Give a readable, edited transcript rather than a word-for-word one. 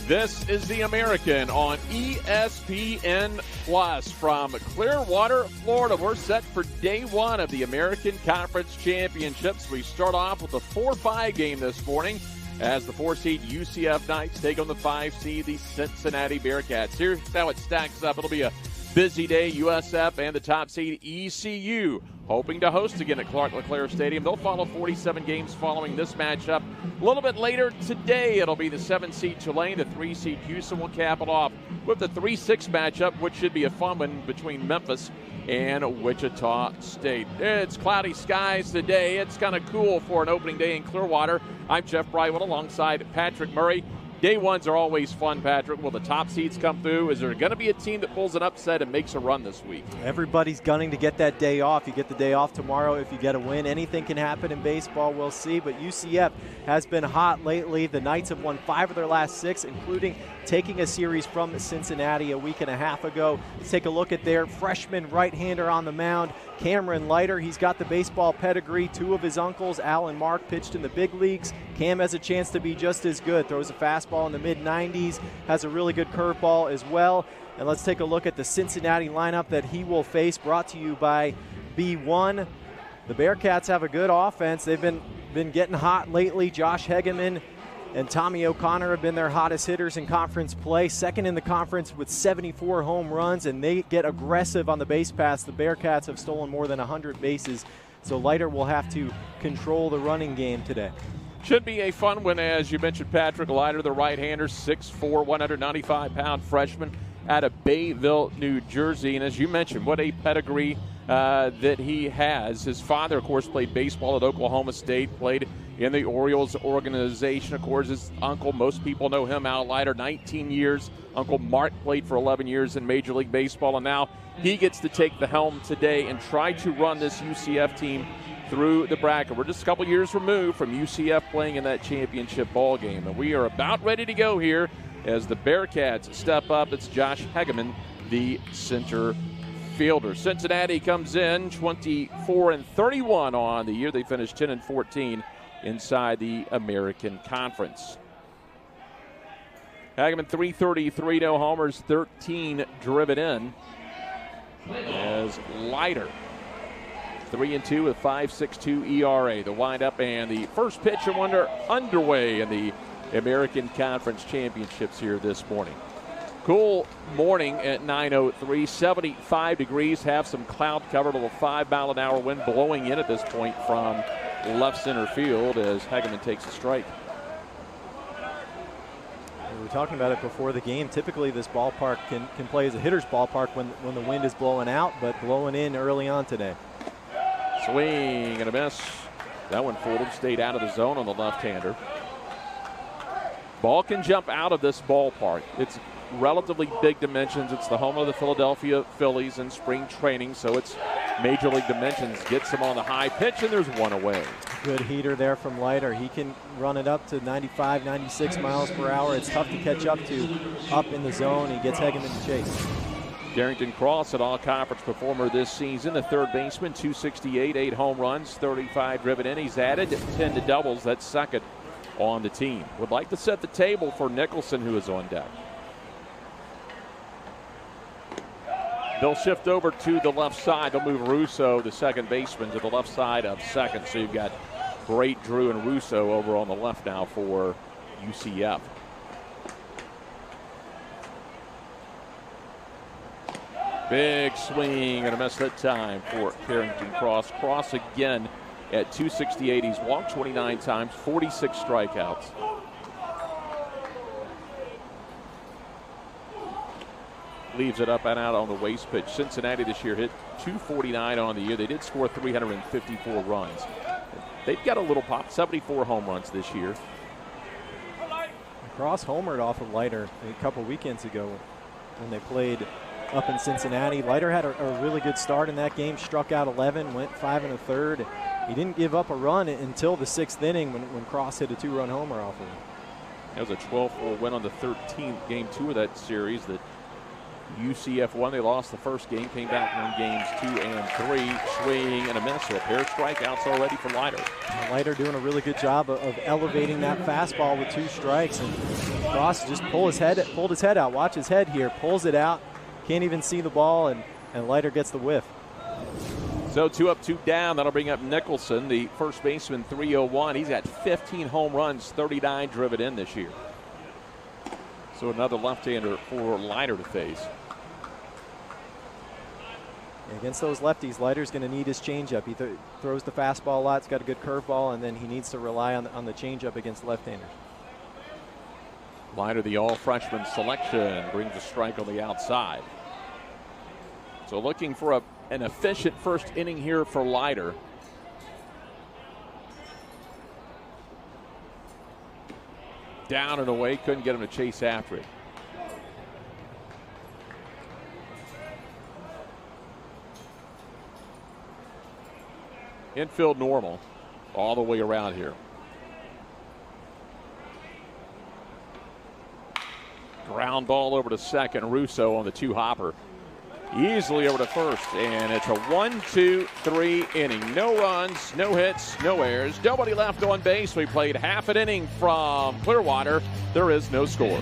This is the American on ESPN Plus from Clearwater, Florida. We're set for day one of the American Conference Championships. We start off with a 4-5 game this morning as the 4-seed UCF Knights take on the 5-seed, the Cincinnati Bearcats. Here's how it stacks up. It'll be a busy day. USF and the top seed ECU hoping to host again at Clark LeClaire Stadium. They'll follow 47 games following this matchup. A little bit later today, it'll be the 7-seed Tulane. The 3-seed Houston will cap it off with the 3-6 matchup, which should be a fun one between Memphis and Wichita State. It's cloudy skies today. It's kind of cool for an opening day in Clearwater. I'm Jeff Brightwood alongside Patrick Murray. Day ones are always fun, Patrick. Will the top seeds come through? Is there going to be a team that pulls an upset and makes a run this week? Everybody's gunning to get that day off. You get the day off tomorrow if you get a win. Anything can happen in baseball, we'll see. But UCF has been hot lately. The Knights have won 5 of their last 6, including taking a series from Cincinnati a week and a half ago. Let's take a look at their freshman right-hander on the mound, Cameron Leiter. He's got the baseball pedigree. 2 of his uncles, Al and Mark, pitched in the big leagues. Cam has a chance to be just as good. Throws a fastball in the mid-90s, has a really good curveball as well. And let's take a look at the Cincinnati lineup that he will face, brought to you by B1. The Bearcats have a good offense. They've been getting hot lately. Josh Hegeman and Tommy O'Connor have been their hottest hitters in conference play. Second in the conference with 74 home runs, and they get aggressive on the base pass. The Bearcats have stolen more than 100 bases, so Leiter will have to control the running game today. Should be a fun one, as you mentioned, Patrick Leiter, the right-hander, 6'4", 195-pound freshman out of Bayville, New Jersey. And as you mentioned, what a pedigree that he has. His father, of course, played baseball at Oklahoma State, played in the Orioles organization. Of course, his uncle, most people know him, Al Leiter, 19 years. Uncle Mark played for 11 years in Major League Baseball, and now he gets to take the helm today and try to run this UCF team through the bracket. We're just a couple years removed from UCF playing in that championship ball game, and we are about ready to go here as the Bearcats step up. It's Josh Hegeman, the center fielder. Cincinnati comes in 24-31 on the year. They finished 10-14 inside the American Conference. Hegeman, 333, no homers, 13 driven in. As Leiter, 3-2 with 5.62 ERA. The windup and the first pitch and wonder underway in the American Conference Championships here this morning. Cool morning at 9:03, 75 degrees, have some cloud cover, a little 5-mile-an-hour wind blowing in at this point from left center field as Hegeman takes a strike. We were talking about it before the game. Typically this ballpark can play as a hitter's ballpark when the wind is blowing out, but blowing in early on today. Swing and a miss. That one fooled him, stayed out of the zone on the left-hander. Ball can jump out of this ballpark. It's relatively big dimensions. It's the home of the Philadelphia Phillies in spring training, so it's major league dimensions. Gets him on the high pitch, and there's one away. Good heater there from Leiter. He can run it up to 95, 96 miles per hour. It's tough to catch up in the zone. He gets Hegeman to chase. Darrington Cross, an all-conference performer this season, the third baseman, 268, 8 home runs, 35 driven in. He's added 10 to doubles. That's second on the team. Would like to set the table for Nicholson, who is on deck. They'll shift over to the left side. They'll move Russo, the second baseman, to the left side of second. So you've got Great, Drew, and Russo over on the left now for UCF. Big swing and a miss that time for Darrington Cross. Cross again at 268. He's walked 29 times, 46 strikeouts. Leaves it up and out on the waste pitch. Cincinnati this year hit 249 on the year. They did score 354 runs. They've got a little pop, 74 home runs this year. Cross homered off of Leiter a couple weekends ago when they played up in Cincinnati. Leiter had a really good start in that game, struck out 11, went 5 1/3. He didn't give up a run until the 6th inning when Cross hit a 2-run homer off of him. That was a 12-4 win on the 13th, game 2 of that series that UCF won. They lost the first game, came back and won games 2 and 3. Swing and a miss, so a pair of strikeouts already for Leiter. Leiter doing a really good job of elevating that fastball with 2 strikes. And Cross just pulled his head out. Watch his head here. Pulls it out. Can't even see the ball, and Leiter gets the whiff. So 2 up, 2 down. That'll bring up Nicholson, the first baseman, 301. He's got 15 home runs, 39 driven in this year. So another left-hander for Leiter to face. Against those lefties, Leiter's going to need his changeup. He throws the fastball a lot. He's got a good curveball, and then he needs to rely on the changeup against left-handers. Leiter, the all-freshman selection, brings a strike on the outside. So looking for an efficient first inning here for Leiter. Down and away, couldn't get him to chase after it. Infield normal all the way around here. Ground ball over to second. Russo on the 2-hopper. Easily over to first, and it's a 1-2-3 inning. No runs, no hits, no errors. Nobody left on base. We played half an inning from Clearwater. There is no score.